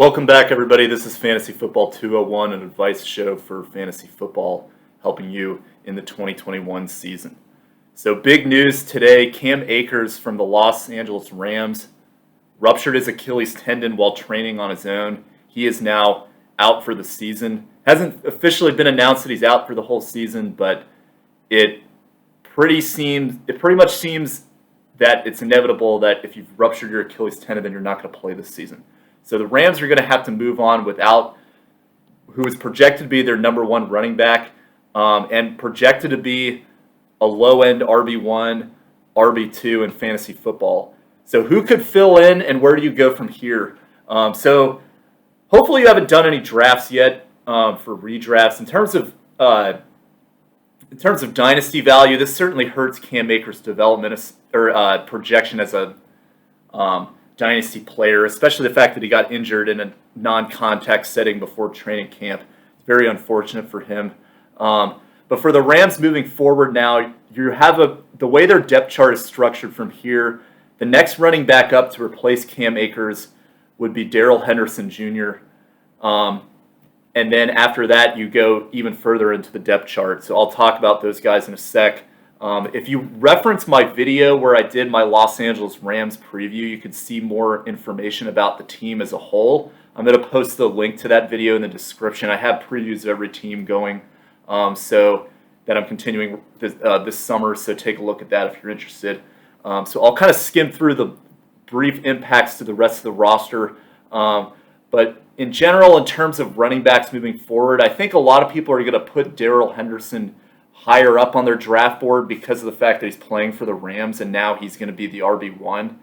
Welcome back, everybody. This is Fantasy Football 201, an advice show for fantasy football, helping you in the 2021 season. So, big news today: Cam Akers from the Los Angeles Rams ruptured his Achilles tendon while training on his own. He is now out for the season. Hasn't officially been announced that he's out for the whole season, but it pretty much seems that it's inevitable that if you've ruptured your Achilles tendon, then you're not going to play this season. So the Rams are going to have to move on without who is projected to be their number one running back and projected to be a low-end RB1, RB2 in fantasy football. So who could fill in, and where do you go from here? So hopefully you haven't done any drafts yet for redrafts. In terms of dynasty value, this certainly hurts Cam Akers' development or projection as a dynasty player, especially the fact that he got injured in a non-contact setting before training camp. It's very unfortunate for him. But for the Rams moving forward now, you have the way their depth chart is structured from here. The next running back up to replace Cam Akers would be Darrell Henderson Jr. And then after that, you go even further into the depth chart. So I'll talk about those guys in a sec. If you reference my video where I did my Los Angeles Rams preview, you can see more information about the team as a whole. I'm going to post the link to that video in the description. I have previews of every team going, so that I'm continuing this summer, so take a look at that if you're interested. So I'll kind of skim through the brief impacts to the rest of the roster. But in general, in terms of running backs moving forward, I think a lot of people are going to put Darrell Henderson higher up on their draft board because of the fact that he's playing for the Rams and now he's going to be the RB1.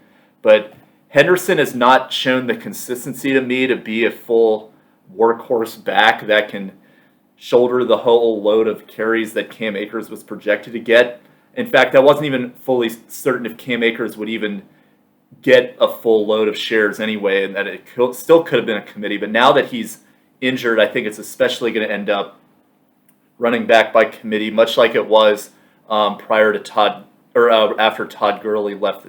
But Henderson has not shown the consistency to me to be a full workhorse back that can shoulder the whole load of carries that Cam Akers was projected to get. In fact, I wasn't even fully certain if Cam Akers would even get a full load of shares anyway, and that it still could have been a committee. But now that he's injured, I think it's especially going to end up running back by committee, much like it was prior to after Todd Gurley left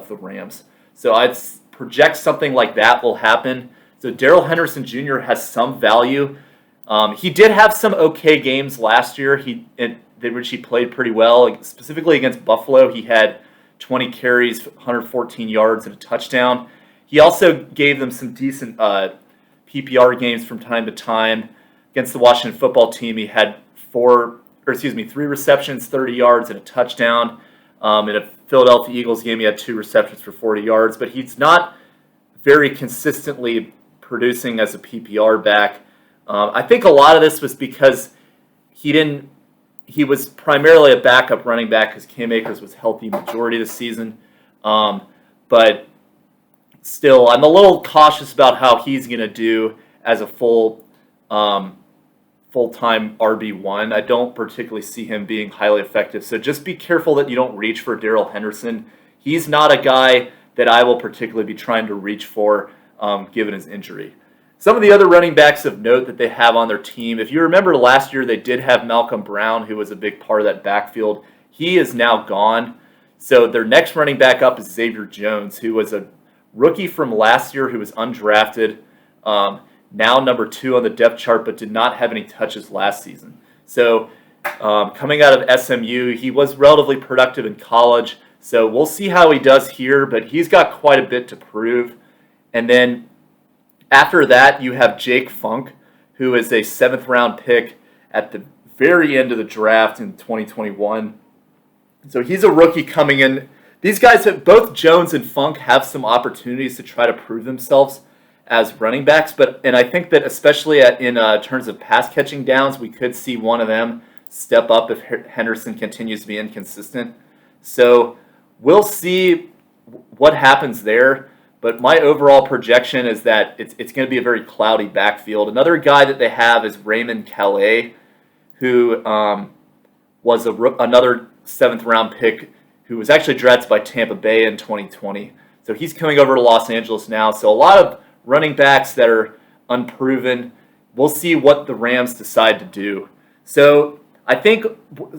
the Rams. So I'd project something like that will happen. So Darrell Henderson Jr. has some value. He did have some okay games last year. Which he played pretty well, specifically against Buffalo. He had 20 carries, 114 yards, and a touchdown. He also gave them some decent PPR games from time to time. Against the Washington football team, he had 3 receptions, 30 yards, and a touchdown. In a Philadelphia Eagles game, he had 2 receptions for 40 yards, but he's not very consistently producing as a PPR back. I think a lot of this was because he was primarily a backup running back because Cam Akers was healthy majority of the season. But still, I'm a little cautious about how he's going to do as a full-time RB1. I don't particularly see him being highly effective. So just be careful that you don't reach for Darrell Henderson. He's not a guy that I will particularly be trying to reach for given his injury. Some of the other running backs of note that they have on their team, if you remember last year, they did have Malcolm Brown, who was a big part of that backfield. He is now gone. So their next running back up is Xavier Jones, who was a rookie from last year who was undrafted, now number 2 on the depth chart, but did not have any touches last season. So coming out of SMU, he was relatively productive in college. So we'll see how he does here, but he's got quite a bit to prove. And then after that, you have Jake Funk, who is a 7th-round pick at the very end of the draft in 2021. So he's a rookie coming in. These guys, both Jones and Funk, have some opportunities to try to prove themselves as running backs. And I think that especially in terms of pass-catching downs, we could see one of them step up if Henderson continues to be inconsistent. So we'll see what happens there. But my overall projection is that it's going to be a very cloudy backfield. Another guy that they have is Raymond Calais, who was another 7th-round pick who was actually drafted by Tampa Bay in 2020. So he's coming over to Los Angeles now. So a lot of running backs that are unproven. We'll see what the Rams decide to do. So I think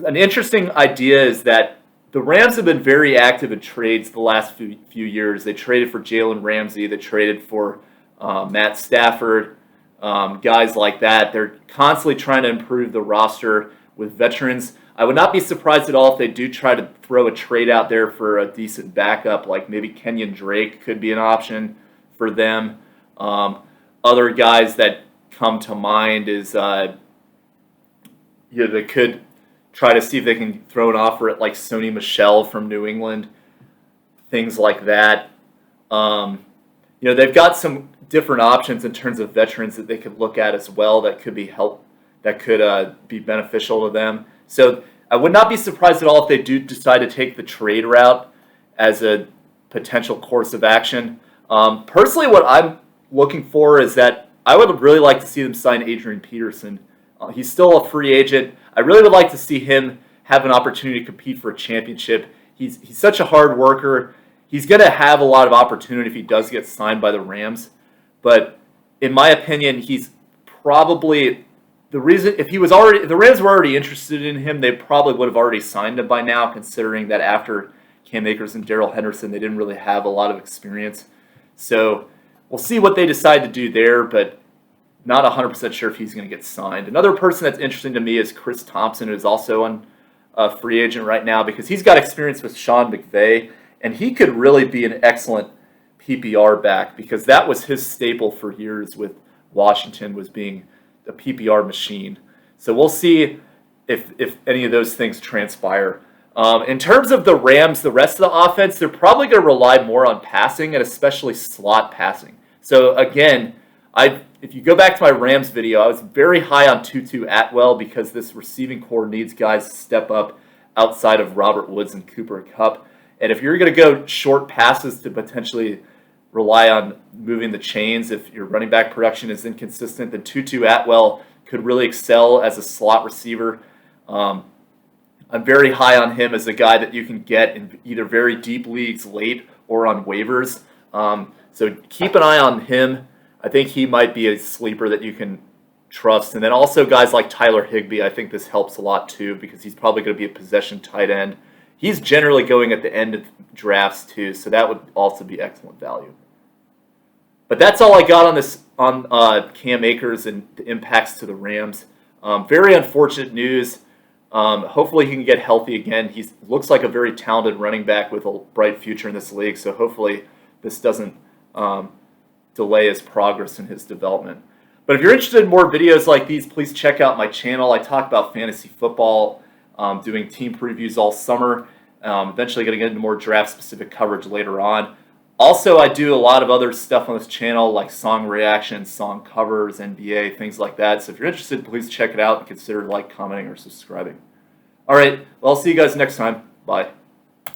an interesting idea is that the Rams have been very active in trades the last few years. They traded for Jalen Ramsey. They traded for Matt Stafford, guys like that. They're constantly trying to improve the roster with veterans. I would not be surprised at all if they do try to throw a trade out there for a decent backup, like maybe Kenyon Drake could be an option for them. Other guys that come to mind is they could try to see if they can throw an offer at like Sony Michel from New England, things like that. They've got some different options in terms of veterans that they could look at as well that could be beneficial to them. So I would not be surprised at all if they do decide to take the trade route as a potential course of action. Personally, what I'm looking for is that I would really like to see them sign Adrian Peterson. He's still a free agent. I really would like to see him have an opportunity to compete for a championship. He's such a hard worker. He's going to have a lot of opportunity if he does get signed by the Rams. But in my opinion, he's probably the reason. If the Rams were already interested in him, they probably would have already signed him by now, considering that after Cam Akers and Darrell Henderson, they didn't really have a lot of experience. So we'll see what they decide to do there, but not 100% sure if he's going to get signed. Another person that's interesting to me is Chris Thompson, who's also on a free agent right now because he's got experience with Sean McVay, and he could really be an excellent PPR back because that was his staple for years with Washington, was being a PPR machine. So we'll see if any of those things transpire. In terms of the Rams, the rest of the offense, they're probably going to rely more on passing and especially slot passing. So again, if you go back to my Rams video, I was very high on Tutu Atwell because this receiving core needs guys to step up outside of Robert Woods and Cooper Kupp. And if you're going to go short passes to potentially rely on moving the chains, if your running back production is inconsistent, then Tutu Atwell could really excel as a slot receiver. I'm very high on him as a guy that you can get in either very deep leagues late or on waivers. So keep an eye on him. I think he might be a sleeper that you can trust. And then also guys like Tyler Higbee, I think this helps a lot too because he's probably going to be a possession tight end. He's generally going at the end of drafts too, so that would also be excellent value. But that's all I got on Cam Akers and the impacts to the Rams. Very unfortunate news. Hopefully he can get healthy again. He looks like a very talented running back with a bright future in this league, so hopefully this doesn't delay his progress in his development. But if you're interested in more videos like these, please check out my channel. I talk about fantasy football, doing team previews all summer. Eventually going to get into more draft-specific coverage later on. Also, I do a lot of other stuff on this channel, like song reactions, song covers, NBA, things like that. So if you're interested, please check it out and consider commenting, or subscribing. All right, well, I'll see you guys next time. Bye.